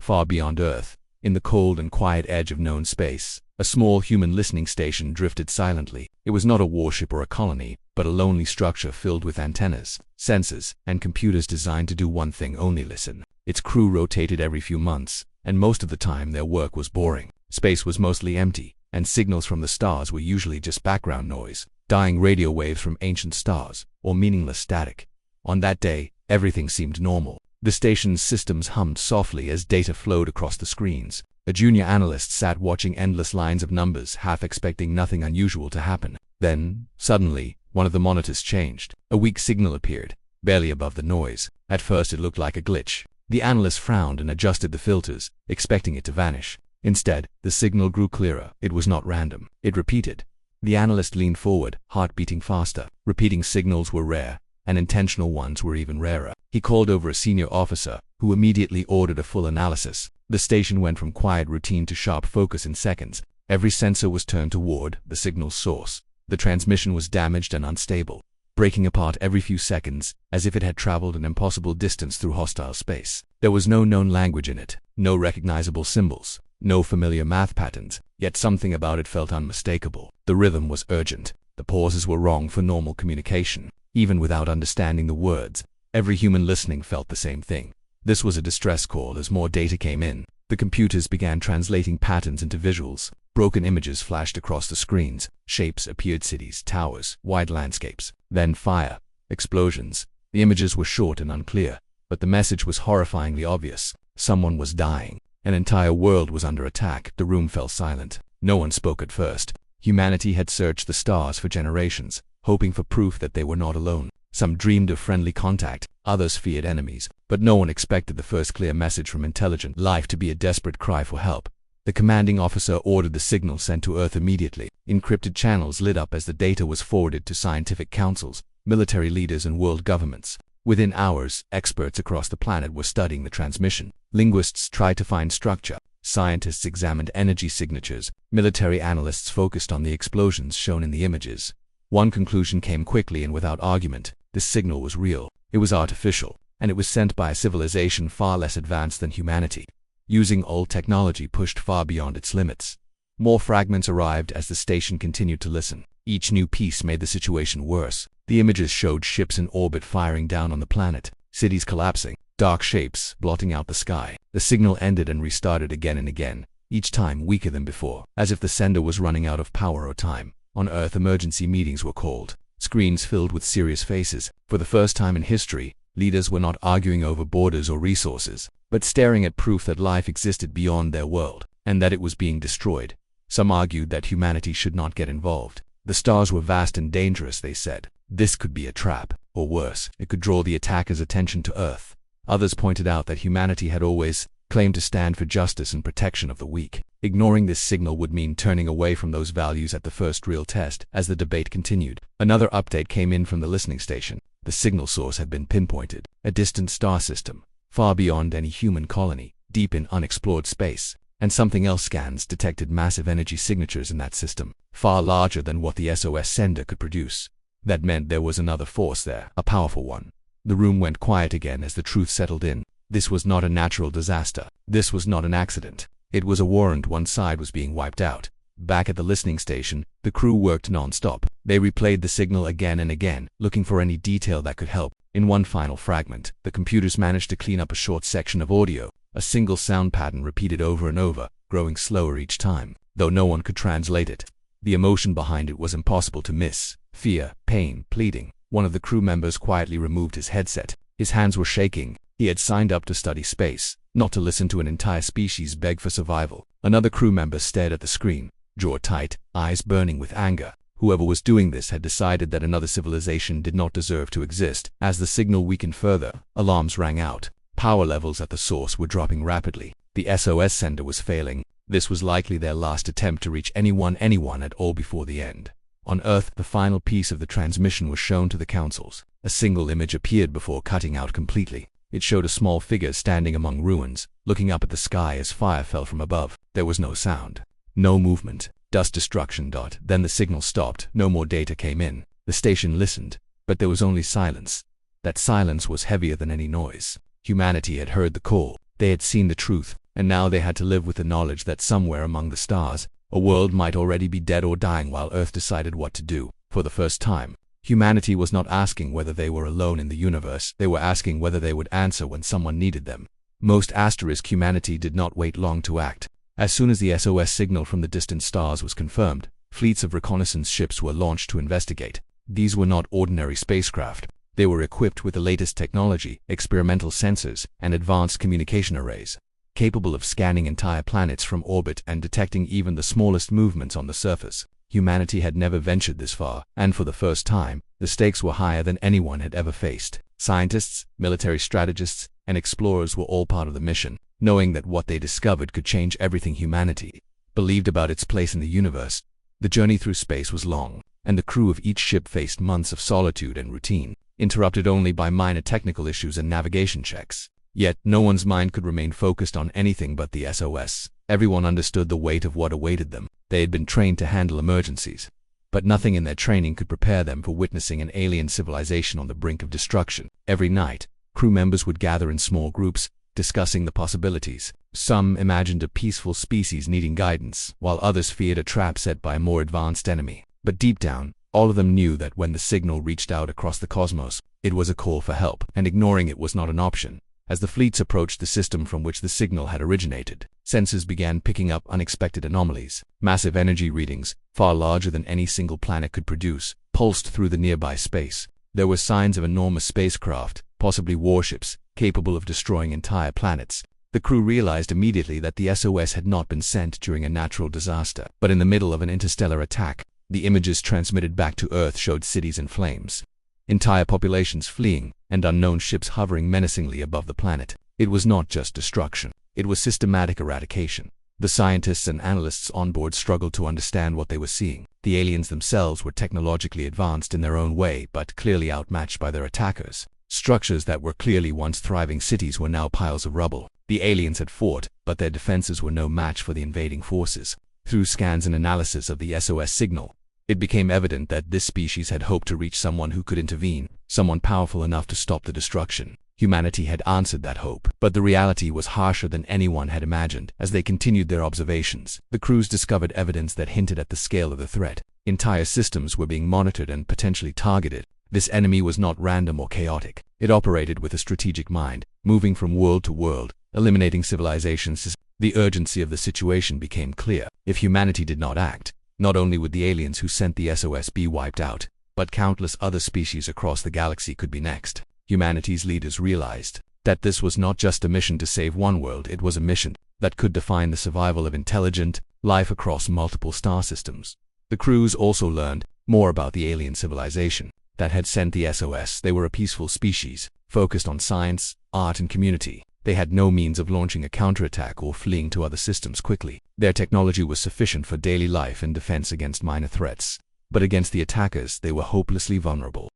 far beyond Earth, in the cold and quiet edge of known space, a small human listening station drifted silently. It was not a warship or a colony, but a lonely structure filled with antennas, sensors, and computers designed to do one thing only: listen. Its crew rotated every few months, and most of the time their work was boring. Space was mostly empty, and signals from the stars were usually just background noise, dying radio waves from ancient stars, or meaningless static. On that day, everything seemed normal. The station's systems hummed softly as data flowed across the screens. A junior analyst sat watching endless lines of numbers, half expecting nothing unusual to happen. Then, suddenly, one of the monitors changed. A weak signal appeared, barely above the noise. At first it looked like a glitch. The analyst frowned and adjusted the filters, expecting it to vanish. Instead, the signal grew clearer. It was not random. It repeated. The analyst leaned forward, heart beating faster. Repeating signals were rare, and intentional ones were even rarer. He called over a senior officer, who immediately ordered a full analysis. The station went from quiet routine to sharp focus in seconds. Every sensor was turned toward the signal's source. The transmission was damaged and unstable, breaking apart every few seconds, as if it had traveled an impossible distance through hostile space. There was no known language in it, no recognizable symbols, no familiar math patterns, yet something about it felt unmistakable. The rhythm was urgent. The pauses were wrong for normal communication. Even without understanding the words, every human listening felt the same thing. This was a distress call. As more data came in, the computers began translating patterns into visuals. Broken images flashed across the screens. Shapes appeared: cities, towers, wide landscapes. Then fire, explosions. The images were short and unclear, but the message was horrifyingly obvious. Someone was dying. An entire world was under attack. The room fell silent. No one spoke at first. Humanity had searched the stars for generations, hoping for proof that they were not alone. Some dreamed of friendly contact, others feared enemies, but no one expected the first clear message from intelligent life to be a desperate cry for help. The commanding officer ordered the signal sent to Earth immediately. Encrypted channels lit up as the data was forwarded to scientific councils, military leaders, and world governments. Within hours, experts across the planet were studying the transmission. Linguists tried to find structure. Scientists examined energy signatures. Military analysts focused on the explosions shown in the images. One conclusion came quickly and without argument: this signal was real. It was artificial, and it was sent by a civilization far less advanced than humanity, using old technology pushed far beyond its limits. More fragments arrived as the station continued to listen. Each new piece made the situation worse. The images showed ships in orbit firing down on the planet, cities collapsing, dark shapes blotting out the sky. The signal ended and restarted again and again, each time weaker than before, as if the sender was running out of power or time. On Earth, emergency meetings were called. Screens filled with serious faces. For the first time in history, leaders were not arguing over borders or resources, but staring at proof that life existed beyond their world, and that it was being destroyed. Some argued that humanity should not get involved. The stars were vast and dangerous, they said. This could be a trap, or worse, it could draw the attackers' attention to Earth. Others pointed out that humanity had always claimed to stand for justice and protection of the weak. Ignoring this signal would mean turning away from those values at the first real test. As the debate continued, another update came in from the listening station. The signal source had been pinpointed: a distant star system, far beyond any human colony, deep in unexplored space. And something else: scans detected massive energy signatures in that system, far larger than what the SOS sender could produce. That meant there was another force there, a powerful one. The room went quiet again as the truth settled in. This was not a natural disaster. This was not an accident. It was a warrant. One side was being wiped out. Back at the listening station, the crew worked non-stop. They replayed the signal again and again, looking for any detail that could help. In one final fragment, the computers managed to clean up a short section of audio. A single sound pattern repeated over and over, growing slower each time, though no one could translate it. The emotion behind it was impossible to miss: fear, pain, pleading. One of the crew members quietly removed his headset. His hands were shaking. He had signed up to study space, not to listen to an entire species beg for survival. Another crew member stared at the screen, jaw tight, eyes burning with anger. Whoever was doing this had decided that another civilization did not deserve to exist. As the signal weakened further, alarms rang out. Power levels at the source were dropping rapidly. The SOS sender was failing. This was likely their last attempt to reach anyone at all before the end. On Earth, the final piece of the transmission was shown to the councils. A single image appeared before cutting out completely. It showed a small figure standing among ruins, looking up at the sky as fire fell from above. There was no sound, no movement, dust destruction. Then the signal stopped. No more data came in. The station listened, but there was only silence. That silence was heavier than any noise. Humanity had heard the call. They had seen the truth. and now they had to live with the knowledge that somewhere among the stars, a world might already be dead or dying while Earth decided what to do. For the first time, humanity was not asking whether they were alone in the universe, they were asking whether they would answer when someone needed them. Most asterisk humanity did not wait long to act. As soon as the SOS signal from the distant stars was confirmed, fleets of reconnaissance ships were launched to investigate. These were not ordinary spacecraft. They were equipped with the latest technology, experimental sensors, and advanced communication arrays, capable of scanning entire planets from orbit and detecting even the smallest movements on the surface. Humanity had never ventured this far, and for the first time, the stakes were higher than anyone had ever faced. Scientists, military strategists, and explorers were all part of the mission, knowing that what they discovered could change everything humanity believed about its place in the universe. The journey through space was long, and the crew of each ship faced months of solitude and routine, interrupted only by minor technical issues and navigation checks. Yet, no one's mind could remain focused on anything but the SOS. Everyone understood the weight of what awaited them. They had been trained to handle emergencies, but nothing in their training could prepare them for witnessing an alien civilization on the brink of destruction. Every night, crew members would gather in small groups, discussing the possibilities. Some imagined a peaceful species needing guidance, while others feared a trap set by a more advanced enemy. But deep down, all of them knew that when the signal reached out across the cosmos, it was a call for help, and ignoring it was not an option. As the fleets approached the system from which the signal had originated, sensors began picking up unexpected anomalies. Massive energy readings, far larger than any single planet could produce, pulsed through the nearby space. There were signs of enormous spacecraft, possibly warships, capable of destroying entire planets. The crew realized immediately that the SOS had not been sent during a natural disaster, but in the middle of an interstellar attack. The images transmitted back to Earth showed cities in flames, entire populations fleeing, and unknown ships hovering menacingly above the planet. It was not just destruction, it was systematic eradication. The scientists and analysts on board struggled to understand what they were seeing. The aliens themselves were technologically advanced in their own way, but clearly outmatched by their attackers. Structures that were clearly once thriving cities were now piles of rubble. The aliens had fought, but their defenses were no match for the invading forces. Through scans and analysis of the SOS signal, it became evident that this species had hoped to reach someone who could intervene, someone powerful enough to stop the destruction. Humanity had answered that hope, but the reality was harsher than anyone had imagined. As they continued their observations, the crews discovered evidence that hinted at the scale of the threat. Entire systems were being monitored and potentially targeted. This enemy was not random or chaotic. It operated with a strategic mind, moving from world to world, eliminating civilizations. The urgency of the situation became clear. If humanity did not act, not only would the aliens who sent the SOS be wiped out, but countless other species across the galaxy could be next. Humanity's leaders realized that this was not just a mission to save one world, it was a mission that could define the survival of intelligent life across multiple star systems. The crews also learned more about the alien civilization that had sent the SOS. They were a peaceful species, focused on science, art, and community. They had no means of launching a counterattack or fleeing to other systems quickly. Their technology was sufficient for daily life and defense against minor threats, but against the attackers, they were hopelessly vulnerable.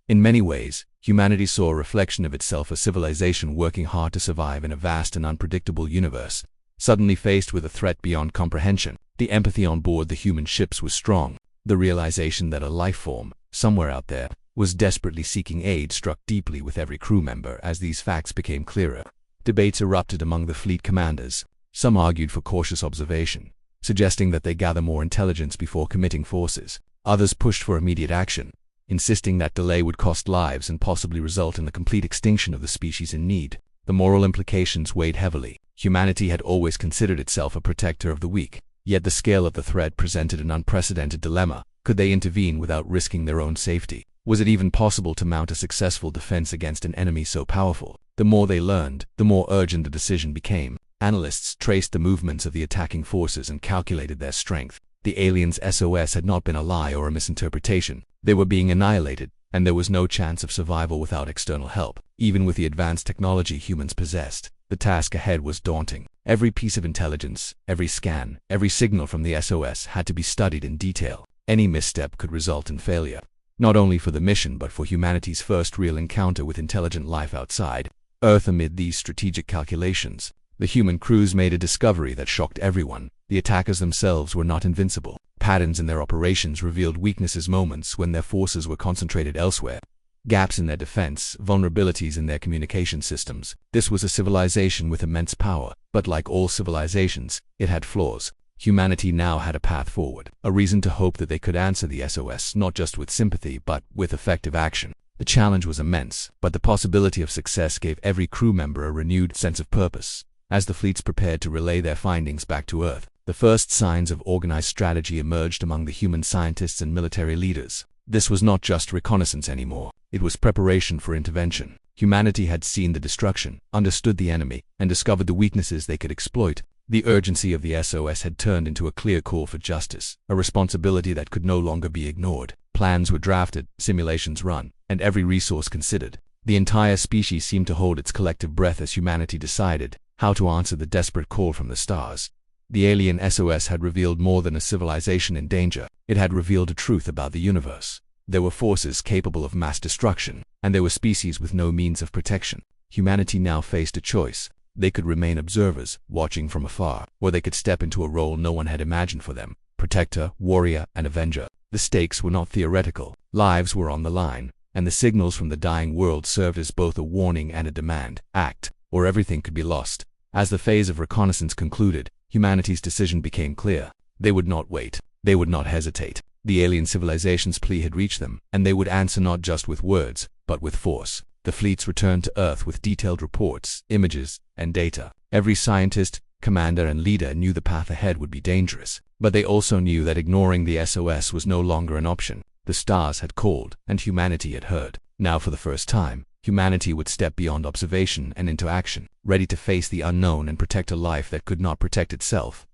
In many ways, humanity saw a reflection of itself, a civilization working hard to survive in a vast and unpredictable universe, suddenly faced with a threat beyond comprehension. The empathy on board the human ships was strong. The realization that a life form, somewhere out there, was desperately seeking aid struck deeply with every crew member. As these facts became clearer, debates erupted among the fleet commanders. Some argued for cautious observation, suggesting that they gather more intelligence before committing forces. Others pushed for immediate action, insisting that delay would cost lives and possibly result in the complete extinction of the species in need. The moral implications weighed heavily. Humanity had always considered itself a protector of the weak, yet the scale of the threat presented an unprecedented dilemma. Could they intervene without risking their own safety? Was it even possible to mount a successful defense against an enemy so powerful? The more they learned, the more urgent the decision became. Analysts traced the movements of the attacking forces and calculated their strength. The aliens' SOS had not been a lie or a misinterpretation. They were being annihilated, and there was no chance of survival without external help. Even with the advanced technology humans possessed, the task ahead was daunting. Every piece of intelligence, every scan, every signal from the SOS had to be studied in detail. Any misstep could result in failure, not only for the mission but for humanity's first real encounter with intelligent life outside Earth. Amid these strategic calculations, the human crews made a discovery that shocked everyone. The attackers themselves were not invincible. Patterns in their operations revealed weaknesses moments when their forces were concentrated elsewhere. gaps in their defense, vulnerabilities in their communication systems. This was a civilization with immense power, but like all civilizations, it had flaws. Humanity now had a path forward, a reason to hope that they could answer the SOS not just with sympathy but with effective action. The challenge was immense, but the possibility of success gave every crew member a renewed sense of purpose. As the fleets prepared to relay their findings back to Earth, the first signs of organized strategy emerged among the human scientists and military leaders. This was not just reconnaissance anymore. It was preparation for intervention. Humanity had seen the destruction, understood the enemy, and discovered the weaknesses they could exploit. The urgency of the SOS had turned into a clear call for justice, a responsibility that could no longer be ignored. Plans were drafted, simulations run, and every resource considered. The entire species seemed to hold its collective breath as humanity decided how to answer the desperate call from the stars. The alien SOS had revealed more than a civilization in danger. It had revealed a truth about the universe. There were forces capable of mass destruction, and there were species with no means of protection. Humanity now faced a choice. They could remain observers, watching from afar, or they could step into a role no one had imagined for them: protector, warrior, and avenger. The stakes were not theoretical. Lives were on the line, and the signals from the dying world served as both a warning and a demand: act, or everything could be lost. As the phase of reconnaissance concluded, humanity's decision became clear. They would not wait. They would not hesitate. The alien civilization's plea had reached them, and they would answer not just with words, but with force. The fleets returned to Earth with detailed reports, images, and data. Every scientist, commander, and leader knew the path ahead would be dangerous, but they also knew that ignoring the SOS was no longer an option. The stars had called, and humanity had heard. Now, for the first time, humanity would step beyond observation and into action, ready to face the unknown and protect a life that could not protect itself.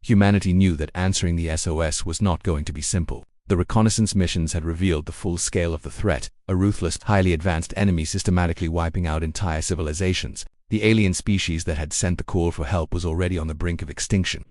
Humanity knew that answering the SOS was not going to be simple. The reconnaissance missions had revealed the full scale of the threat: a ruthless, highly advanced enemy systematically wiping out entire civilizations. The alien species that had sent the call for help was already on the brink of extinction.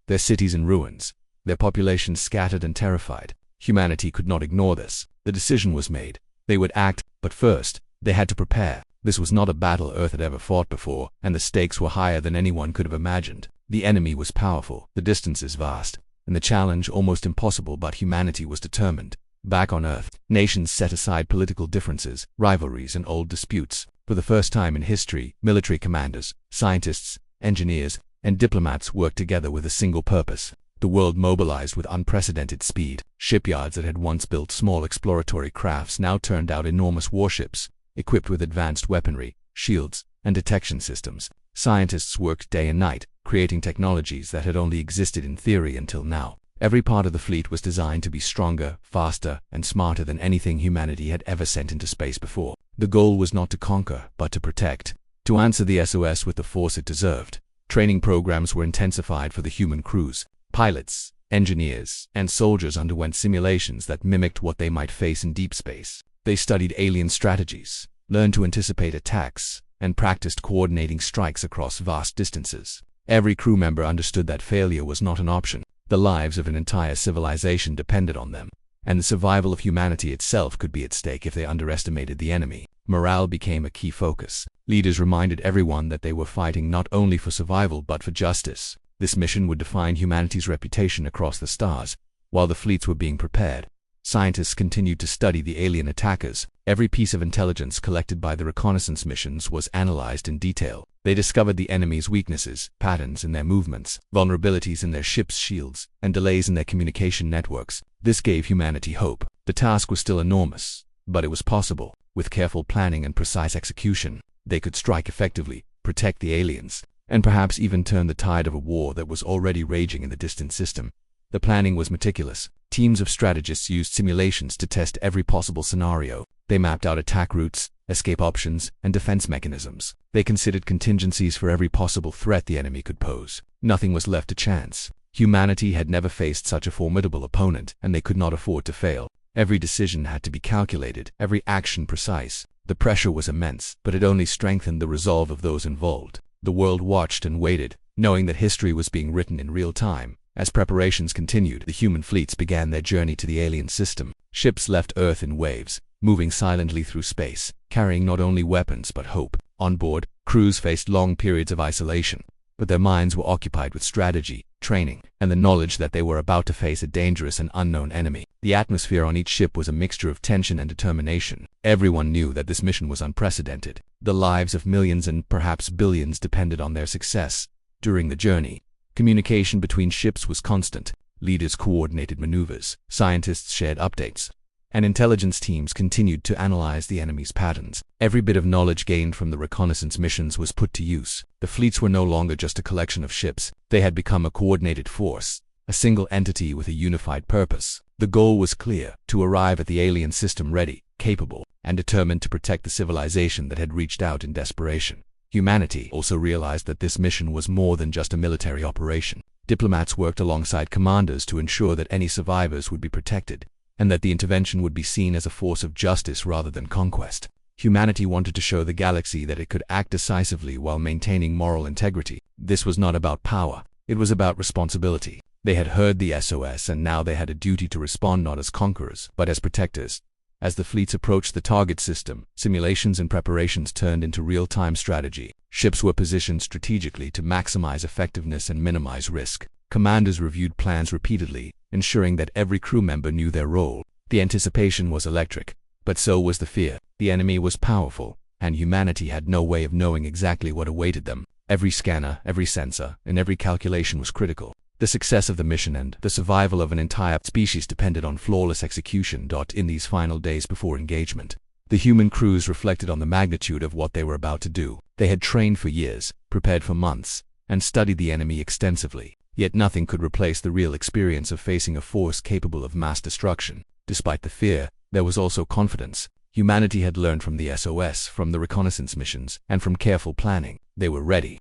Their cities in ruins, their populations scattered and terrified. Humanity could not ignore this. The decision was made. They would act, but first, they had to prepare. This was not a battle Earth had ever fought before, and the stakes were higher than anyone could have imagined. The enemy was powerful, the distances vast, and the challenge almost impossible, but humanity was determined. Back on Earth, nations set aside political differences, rivalries, and old disputes. For the first time in history, military commanders, scientists, engineers, and diplomats worked together with a single purpose. The world mobilized with unprecedented speed. Shipyards that had once built small exploratory crafts now turned out enormous warships, equipped with advanced weaponry, shields, and detection systems. Scientists worked day and night, creating technologies that had only existed in theory until now. Every part of the fleet was designed to be stronger, faster, and smarter than anything humanity had ever sent into space before. The goal was not to conquer, but to protect, to answer the SOS with the force it deserved. Training programs were intensified for the human crews. Pilots, engineers, and soldiers underwent simulations that mimicked what they might face in deep space. They studied alien strategies, learned to anticipate attacks, and practiced coordinating strikes across vast distances. Every crew member understood that failure was not an option. The lives of an entire civilization depended on them, and the survival of humanity itself could be at stake if they underestimated the enemy. Morale became a key focus. Leaders reminded everyone that they were fighting not only for survival but for justice. This mission would define humanity's reputation across the stars. While the fleets were being prepared, scientists continued to study the alien attackers. Every piece of intelligence collected by the reconnaissance missions was analyzed in detail. They discovered the enemy's weaknesses, patterns in their movements, vulnerabilities in their ships' shields, and delays in their communication networks. This gave humanity hope. The task was still enormous, but it was possible. With careful planning and precise execution, they could strike effectively, protect the aliens, and perhaps even turn the tide of a war that was already raging in the distant system. The planning was meticulous. Teams of strategists used simulations to test every possible scenario. They mapped out attack routes, escape options, and defense mechanisms. They considered contingencies for every possible threat the enemy could pose. Nothing was left to chance. Humanity had never faced such a formidable opponent, and they could not afford to fail. Every decision had to be calculated, every action precise. The pressure was immense, but it only strengthened the resolve of those involved. The world watched and waited, knowing that history was being written in real time. As preparations continued, the human fleets began their journey to the alien system. Ships left Earth in waves, moving silently through space, carrying not only weapons but hope. On board, crews faced long periods of isolation, but their minds were occupied with strategy, training, and the knowledge that they were about to face a dangerous and unknown enemy. The atmosphere on each ship was a mixture of tension and determination. Everyone knew that this mission was unprecedented. The lives of millions and perhaps billions depended on their success. During the journey, communication between ships was constant. Leaders coordinated maneuvers, scientists shared updates, and intelligence teams continued to analyze the enemy's patterns. Every bit of knowledge gained from the reconnaissance missions was put to use. The fleets were no longer just a collection of ships. They had become a coordinated force, a single entity with a unified purpose. The goal was clear: to arrive at the alien system ready, capable, and determined to protect the civilization that had reached out in desperation. Humanity also realized that this mission was more than just a military operation. Diplomats worked alongside commanders to ensure that any survivors would be protected, and that the intervention would be seen as a force of justice rather than conquest. Humanity wanted to show the galaxy that it could act decisively while maintaining moral integrity. This was not about power, it was about responsibility. They had heard the SOS, and now they had a duty to respond not as conquerors, but as protectors. As the fleets approached the target system, simulations and preparations turned into real-time strategy. Ships were positioned strategically to maximize effectiveness and minimize risk. Commanders reviewed plans repeatedly, ensuring that every crew member knew their role. The anticipation was electric, but so was the fear. The enemy was powerful, and humanity had no way of knowing exactly what awaited them. Every scanner, every sensor, and every calculation was critical. The success of the mission and the survival of an entire species depended on flawless execution. In these final days before engagement, the human crews reflected on the magnitude of what they were about to do. They had trained for years, prepared for months, and studied the enemy extensively. Yet nothing could replace the real experience of facing a force capable of mass destruction. Despite the fear, there was also confidence. Humanity had learned from the SOS, from the reconnaissance missions, and from careful planning. They were ready.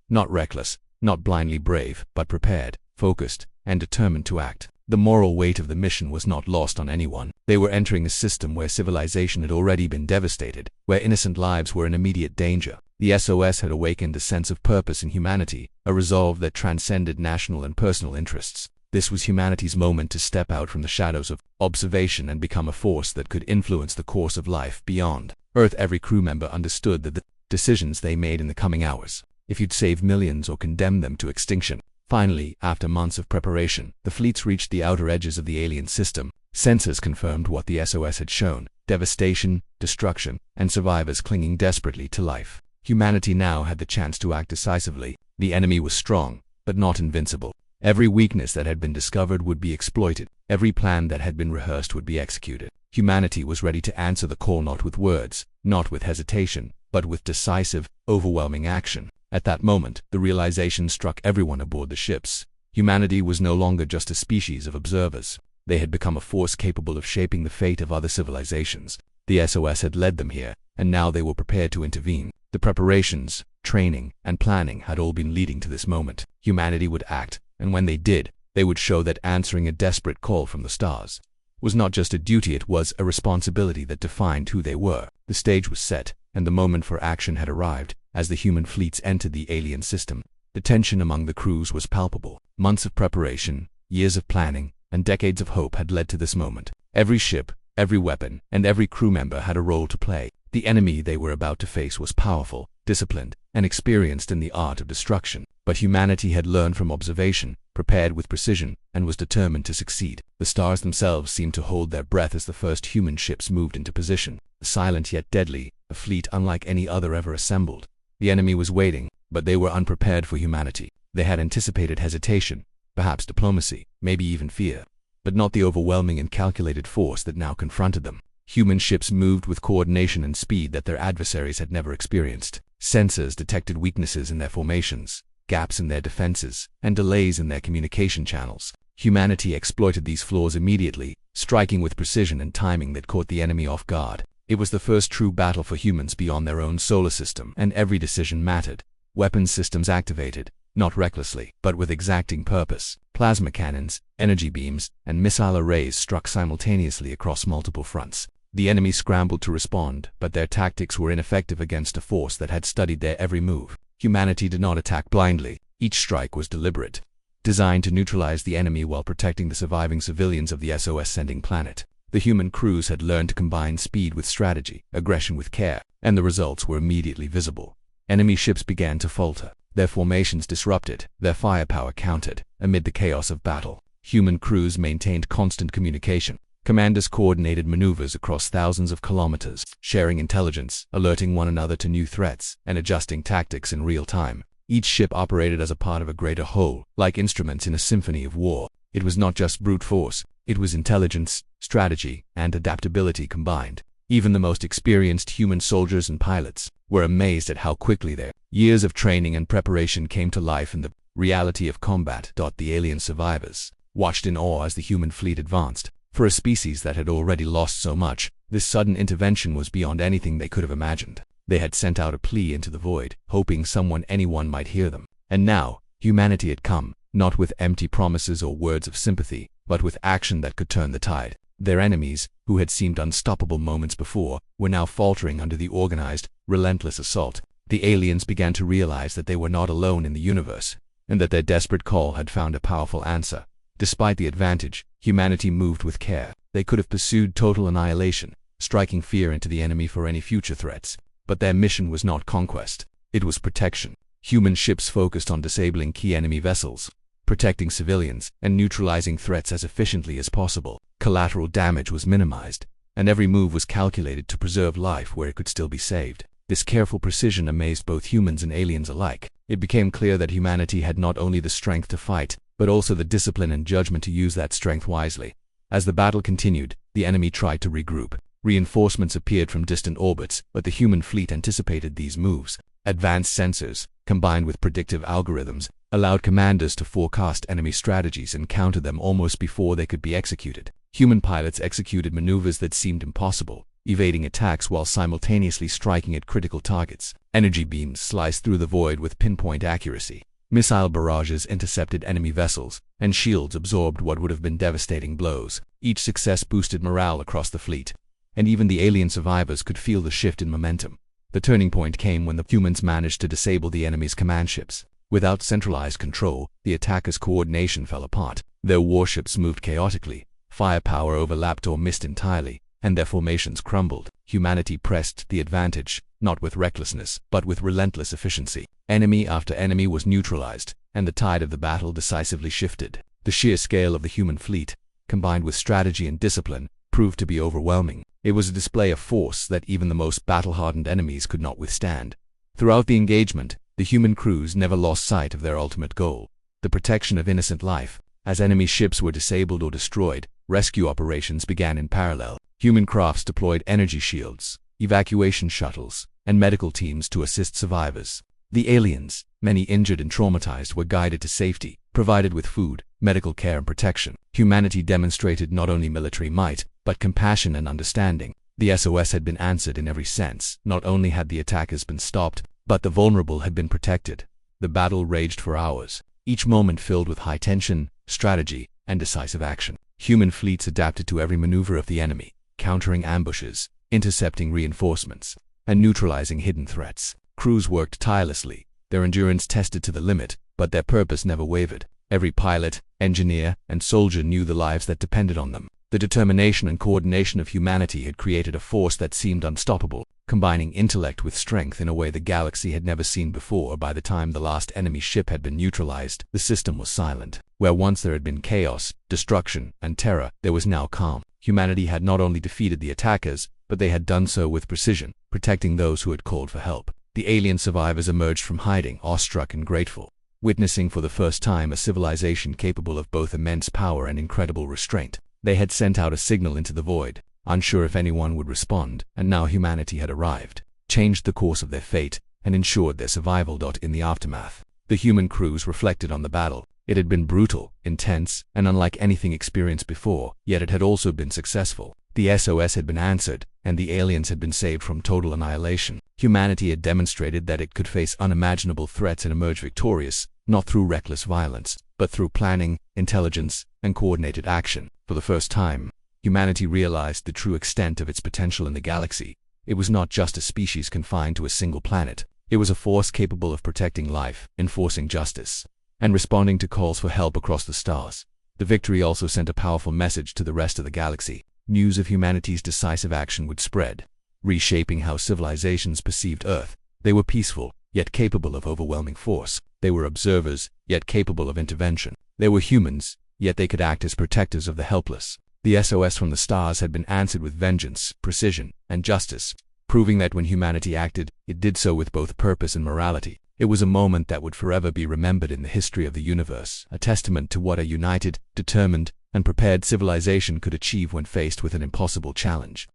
Not reckless, not blindly brave, but prepared, focused, and determined to act. The moral weight of the mission was not lost on anyone. They were entering a system where civilization had already been devastated, where innocent lives were in immediate danger. The SOS had awakened a sense of purpose in humanity, a resolve that transcended national and personal interests. This was humanity's moment to step out from the shadows of observation and become a force that could influence the course of life beyond Earth. Every crew member understood that the decisions they made in the coming hours, if you'd save millions or condemn them to extinction. Finally, after months of preparation, the fleets reached the outer edges of the alien system. Sensors confirmed what the SOS had shown: devastation, destruction, and survivors clinging desperately to life. Humanity now had the chance to act decisively. The enemy was strong, but not invincible. Every weakness that had been discovered would be exploited. Every plan that had been rehearsed would be executed. Humanity was ready to answer the call, not with words, not with hesitation, but with decisive, overwhelming action. At that moment, the realization struck everyone aboard the ships. Humanity was no longer just a species of observers. They had become a force capable of shaping the fate of other civilizations. The SOS had led them here, and now they were prepared to intervene. The preparations, training, and planning had all been leading to this moment. Humanity would act, and when they did, they would show that answering a desperate call from the stars was not just a duty, it was a responsibility that defined who they were. The stage was set, and the moment for action had arrived. As the human fleets entered the alien system, the tension among the crews was palpable. Months of preparation, years of planning, and decades of hope had led to this moment. Every ship, every weapon, and every crew member had a role to play. The enemy they were about to face was powerful, disciplined, and experienced in the art of destruction. But humanity had learned from observation, prepared with precision, and was determined to succeed. The stars themselves seemed to hold their breath as the first human ships moved into position. Silent yet deadly, a fleet unlike any other ever assembled. The enemy was waiting, but they were unprepared for humanity. They had anticipated hesitation, perhaps diplomacy, maybe even fear, but not the overwhelming and calculated force that now confronted them. Human ships moved with coordination and speed that their adversaries had never experienced. Sensors detected weaknesses in their formations, gaps in their defenses, and delays in their communication channels. Humanity exploited these flaws immediately, striking with precision and timing that caught the enemy off guard. It was the first true battle for humans beyond their own solar system, and every decision mattered. Weapons systems activated, not recklessly, but with exacting purpose. Plasma cannons, energy beams, and missile arrays struck simultaneously across multiple fronts. The enemy scrambled to respond, but their tactics were ineffective against a force that had studied their every move. Humanity did not attack blindly. Each strike was deliberate, designed to neutralize the enemy while protecting the surviving civilians of the SOS-sending planet. The human crews had learned to combine speed with strategy, aggression with care, and the results were immediately visible. Enemy ships began to falter. their formations disrupted, their firepower countered. Amid the chaos of battle, human crews maintained constant communication. Commanders coordinated maneuvers across thousands of kilometers, sharing intelligence, alerting one another to new threats, and adjusting tactics in real time. Each ship operated as a part of a greater whole, like instruments in a symphony of war. It was not just brute force, it was intelligence, strategy, and adaptability combined. Even the most experienced human soldiers and pilots were amazed at how quickly their years of training and preparation came to life in the reality of combat. The alien survivors watched in awe as the human fleet advanced. For a species that had already lost so much, this sudden intervention was beyond anything they could have imagined. They had sent out a plea into the void, hoping anyone might hear them. And now, humanity had come, not with empty promises or words of sympathy, but with action that could turn the tide. Their enemies, who had seemed unstoppable moments before, were now faltering under the organized, relentless assault. The aliens began to realize that they were not alone in the universe, and that their desperate call had found a powerful answer. Despite the advantage, humanity moved with care. They could have pursued total annihilation, striking fear into the enemy for any future threats. But their mission was not conquest. It was protection. Human ships focused on disabling key enemy vessels, protecting civilians, and neutralizing threats as efficiently as possible. Collateral damage was minimized, and every move was calculated to preserve life where it could still be saved. This careful precision amazed both humans and aliens alike. It became clear that humanity had not only the strength to fight, but also the discipline and judgment to use that strength wisely. As the battle continued, the enemy tried to regroup. Reinforcements appeared from distant orbits, but the human fleet anticipated these moves. Advanced sensors, combined with predictive algorithms, allowed commanders to forecast enemy strategies and counter them almost before they could be executed. Human pilots executed maneuvers that seemed impossible, evading attacks while simultaneously striking at critical targets. Energy beams sliced through the void with pinpoint accuracy. Missile barrages intercepted enemy vessels, and shields absorbed what would have been devastating blows. Each success boosted morale across the fleet, and even the alien survivors could feel the shift in momentum. The turning point came when the humans managed to disable the enemy's command ships. Without centralized control, the attackers' coordination fell apart. Their warships moved chaotically, firepower overlapped or missed entirely, and their formations crumbled. Humanity pressed the advantage, not with recklessness, but with relentless efficiency. Enemy after enemy was neutralized, and the tide of the battle decisively shifted. The sheer scale of the human fleet, combined with strategy and discipline, proved to be overwhelming. It was a display of force that even the most battle-hardened enemies could not withstand. Throughout the engagement, the human crews never lost sight of their ultimate goal, the protection of innocent life. As enemy ships were disabled or destroyed, rescue operations began in parallel. Human crafts deployed energy shields, evacuation shuttles, and medical teams to assist survivors. The aliens, many injured and traumatized, were guided to safety, provided with food, medical care, and protection. Humanity demonstrated not only military might, but compassion and understanding. The SOS had been answered in every sense. Not only had the attackers been stopped, but the vulnerable had been protected. The battle raged for hours, each moment filled with high tension, strategy, and decisive action. Human fleets adapted to every maneuver of the enemy, countering ambushes, intercepting reinforcements, and neutralizing hidden threats. Crews worked tirelessly, their endurance tested to the limit, but their purpose never wavered. Every pilot, engineer, and soldier knew the lives that depended on them. The determination and coordination of humanity had created a force that seemed unstoppable, combining intellect with strength in a way the galaxy had never seen before. By the time the last enemy ship had been neutralized, the system was silent. Where once there had been chaos, destruction, and terror, there was now calm. Humanity had not only defeated the attackers, but they had done so with precision, protecting those who had called for help. The alien survivors emerged from hiding, awestruck and grateful, witnessing for the first time a civilization capable of both immense power and incredible restraint. They had sent out a signal into the void, unsure if anyone would respond, and now humanity had arrived, changed the course of their fate, and ensured their survival. In the aftermath, the human crews reflected on the battle. It had been brutal, intense, and unlike anything experienced before, yet it had also been successful. The SOS had been answered, and the aliens had been saved from total annihilation. Humanity had demonstrated that it could face unimaginable threats and emerge victorious, not through reckless violence, but through planning, intelligence, and coordinated action. For the first time, humanity realized the true extent of its potential in the galaxy. It was not just a species confined to a single planet. It was a force capable of protecting life, enforcing justice, and responding to calls for help across the stars. The victory also sent a powerful message to the rest of the galaxy. News of humanity's decisive action would spread, reshaping how civilizations perceived Earth. They were peaceful, yet capable of overwhelming force. They were observers, yet capable of intervention. They were humans, yet they could act as protectors of the helpless. The SOS from the stars had been answered with vengeance, precision, and justice, proving that when humanity acted, it did so with both purpose and morality. It was a moment that would forever be remembered in the history of the universe, a testament to what a united, determined, and prepared civilization could achieve when faced with an impossible challenge.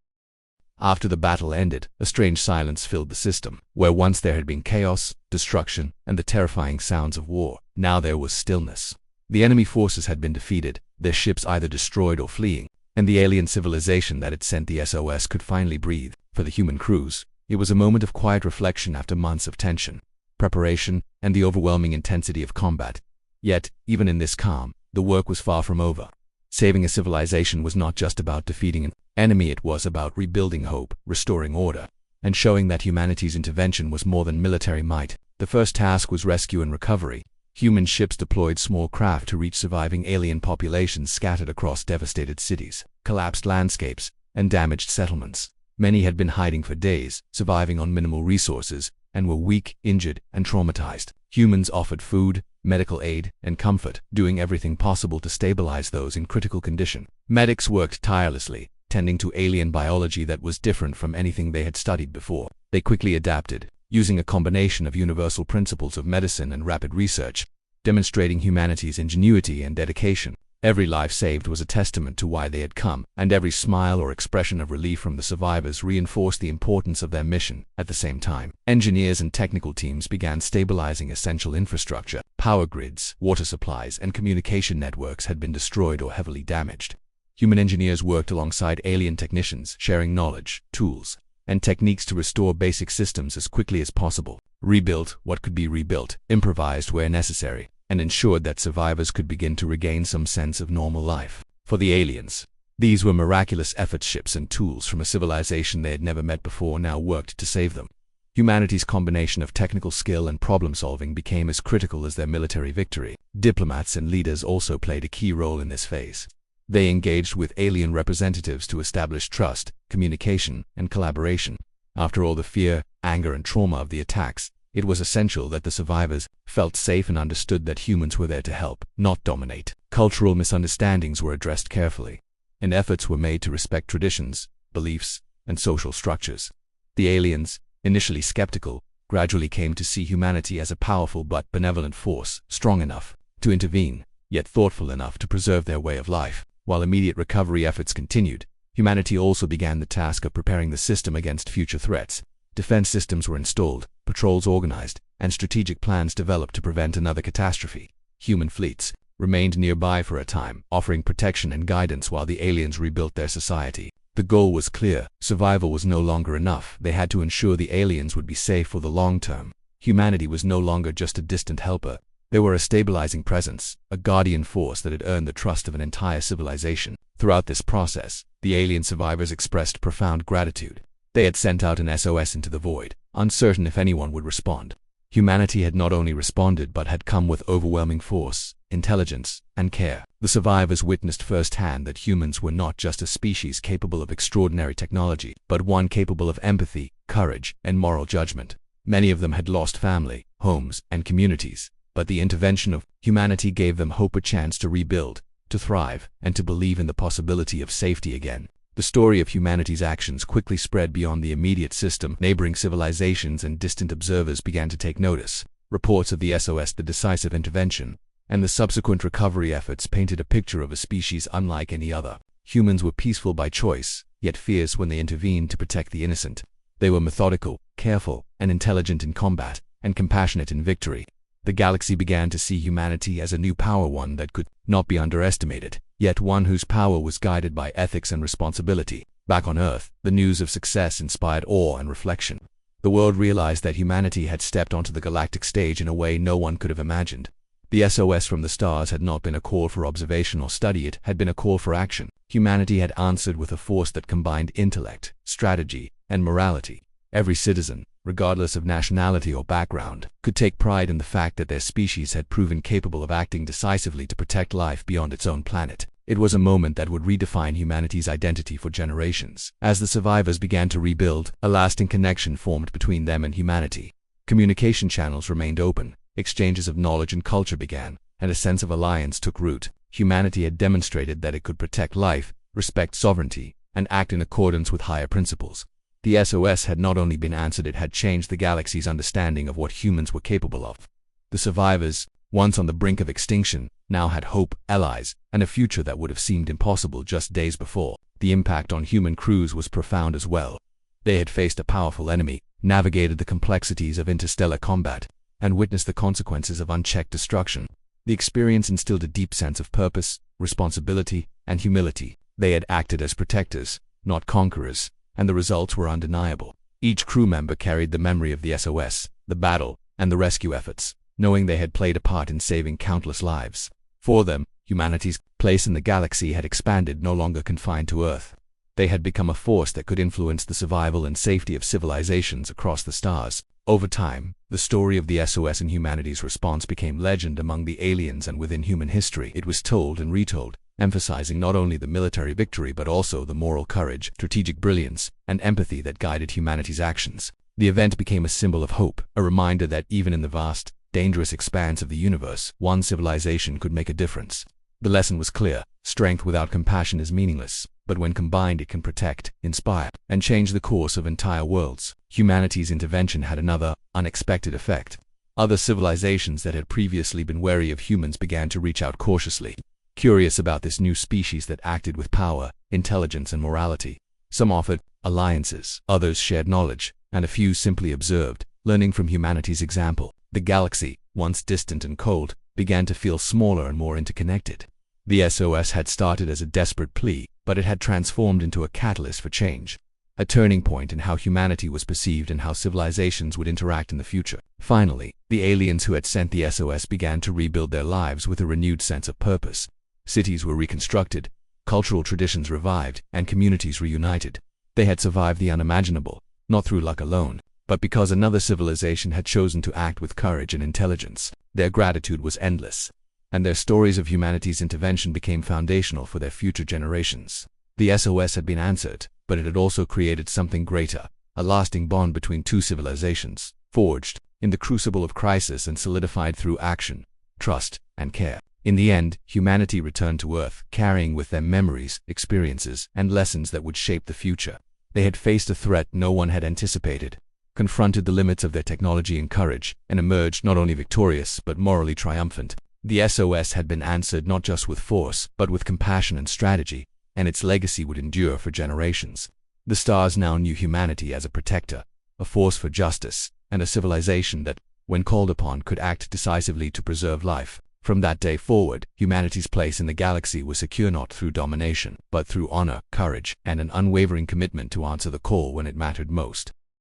After the battle ended, a strange silence filled the system. Where once there had been chaos, destruction, and the terrifying sounds of war, now there was stillness. The enemy forces had been defeated, their ships either destroyed or fleeing, and the alien civilization that had sent the SOS could finally breathe. For the human crews, it was a moment of quiet reflection after months of tension, preparation, and the overwhelming intensity of combat. Yet, even in this calm, the work was far from over. Saving a civilization was not just about defeating an enemy, it was about rebuilding hope, restoring order, and showing that humanity's intervention was more than military might. The first task was rescue and recovery. Human ships deployed small craft to reach surviving alien populations scattered across devastated cities, collapsed landscapes, and damaged settlements. Many had been hiding for days, surviving on minimal resources, and were weak, injured, and traumatized. Humans offered food, medical aid, and comfort, doing everything possible to stabilize those in critical condition. Medics worked tirelessly, tending to alien biology that was different from anything they had studied before. They quickly adapted, using a combination of universal principles of medicine and rapid research, demonstrating humanity's ingenuity and dedication. Every life saved was a testament to why they had come, and every smile or expression of relief from the survivors reinforced the importance of their mission. At the same time, engineers and technical teams began stabilizing essential infrastructure. Power grids, water supplies, and communication networks had been destroyed or heavily damaged. Human engineers worked alongside alien technicians, sharing knowledge, tools, and techniques to restore basic systems as quickly as possible. Rebuilt what could be rebuilt, improvised where necessary, and ensured that survivors could begin to regain some sense of normal life. For the aliens, these were miraculous efforts. Ships and tools from a civilization they had never met before now worked to save them. Humanity's combination of technical skill and problem-solving became as critical as their military victory. Diplomats and leaders also played a key role in this phase. They engaged with alien representatives to establish trust, communication, and collaboration. After all the fear, anger, and trauma of the attacks, it was essential that the survivors felt safe and understood that humans were there to help, not dominate. Cultural misunderstandings were addressed carefully, and efforts were made to respect traditions, beliefs, and social structures. The aliens, initially skeptical, gradually came to see humanity as a powerful but benevolent force, strong enough to intervene, yet thoughtful enough to preserve their way of life. While immediate recovery efforts continued, humanity also began the task of preparing the system against future threats. Defense systems were installed, patrols organized, and strategic plans developed to prevent another catastrophe. Human fleets remained nearby for a time, offering protection and guidance while the aliens rebuilt their society. The goal was clear. Survival was no longer enough. They had to ensure the aliens would be safe for the long term. Humanity was no longer just a distant helper. They were a stabilizing presence, a guardian force that had earned the trust of an entire civilization. Throughout this process, the alien survivors expressed profound gratitude. They had sent out an SOS into the void, uncertain if anyone would respond. Humanity had not only responded but had come with overwhelming force, intelligence, and care. The survivors witnessed firsthand that humans were not just a species capable of extraordinary technology, but one capable of empathy, courage, and moral judgment. Many of them had lost family, homes, and communities, but the intervention of humanity gave them hope, a chance to rebuild, to thrive, and to believe in the possibility of safety again. The story of humanity's actions quickly spread beyond the immediate system. Neighboring civilizations and distant observers began to take notice. Reports of the SOS, the decisive intervention, and the subsequent recovery efforts painted a picture of a species unlike any other. Humans were peaceful by choice, yet fierce when they intervened to protect the innocent. They were methodical, careful, and intelligent in combat, and compassionate in victory. The galaxy began to see humanity as a new power, one that could not be underestimated, yet one whose power was guided by ethics and responsibility. Back on Earth, the news of success inspired awe and reflection. The world realized that humanity had stepped onto the galactic stage in a way no one could have imagined. The SOS from the stars had not been a call for observation or study, it had been a call for action. Humanity had answered with a force that combined intellect, strategy, and morality. Every citizen, regardless of nationality or background, could take pride in the fact that their species had proven capable of acting decisively to protect life beyond its own planet. It was a moment that would redefine humanity's identity for generations. As the survivors began to rebuild, a lasting connection formed between them and humanity. Communication channels remained open, exchanges of knowledge and culture began, and a sense of alliance took root. Humanity had demonstrated that it could protect life, respect sovereignty, and act in accordance with higher principles. The SOS had not only been answered, it had changed the galaxy's understanding of what humans were capable of. The survivors, once on the brink of extinction, now had hope, allies, and a future that would have seemed impossible just days before. The impact on human crews was profound as well. They had faced a powerful enemy, navigated the complexities of interstellar combat, and witnessed the consequences of unchecked destruction. The experience instilled a deep sense of purpose, responsibility, and humility. They had acted as protectors, not conquerors, and the results were undeniable. Each crew member carried the memory of the SOS, the battle, and the rescue efforts, knowing they had played a part in saving countless lives. For them, humanity's place in the galaxy had expanded, no longer confined to Earth. They had become a force that could influence the survival and safety of civilizations across the stars. Over time, the story of the SOS and humanity's response became legend among the aliens and within human history. It was told and retold, emphasizing not only the military victory but also the moral courage, strategic brilliance, and empathy that guided humanity's actions. The event became a symbol of hope, a reminder that even in the vast, dangerous expanse of the universe, one civilization could make a difference. The lesson was clear: strength without compassion is meaningless, but when combined it can protect, inspire, and change the course of entire worlds. Humanity's intervention had another, unexpected effect. Other civilizations that had previously been wary of humans began to reach out cautiously, curious about this new species that acted with power, intelligence, and morality. Some offered alliances, others shared knowledge, and a few simply observed, learning from humanity's example. The galaxy, once distant and cold, began to feel smaller and more interconnected. The SOS had started as a desperate plea, but it had transformed into a catalyst for change, a turning point in how humanity was perceived and how civilizations would interact in the future. Finally, the aliens who had sent the SOS began to rebuild their lives with a renewed sense of purpose. Cities were reconstructed, cultural traditions revived, and communities reunited. They had survived the unimaginable, not through luck alone, but because another civilization had chosen to act with courage and intelligence. Their gratitude was endless, and their stories of humanity's intervention became foundational for their future generations. The SOS had been answered, but it had also created something greater, a lasting bond between two civilizations, forged in the crucible of crisis and solidified through action, trust, and care. In the end, humanity returned to Earth, carrying with them memories, experiences, and lessons that would shape the future. They had faced a threat no one had anticipated, confronted the limits of their technology and courage, and emerged not only victorious but morally triumphant. The SOS had been answered not just with force, but with compassion and strategy, and its legacy would endure for generations. The stars now knew humanity as a protector, a force for justice, and a civilization that, when called upon, could act decisively to preserve life. From that day forward, humanity's place in the galaxy was secure not through domination, but through honor, courage, and an unwavering commitment to answer the call when it mattered most.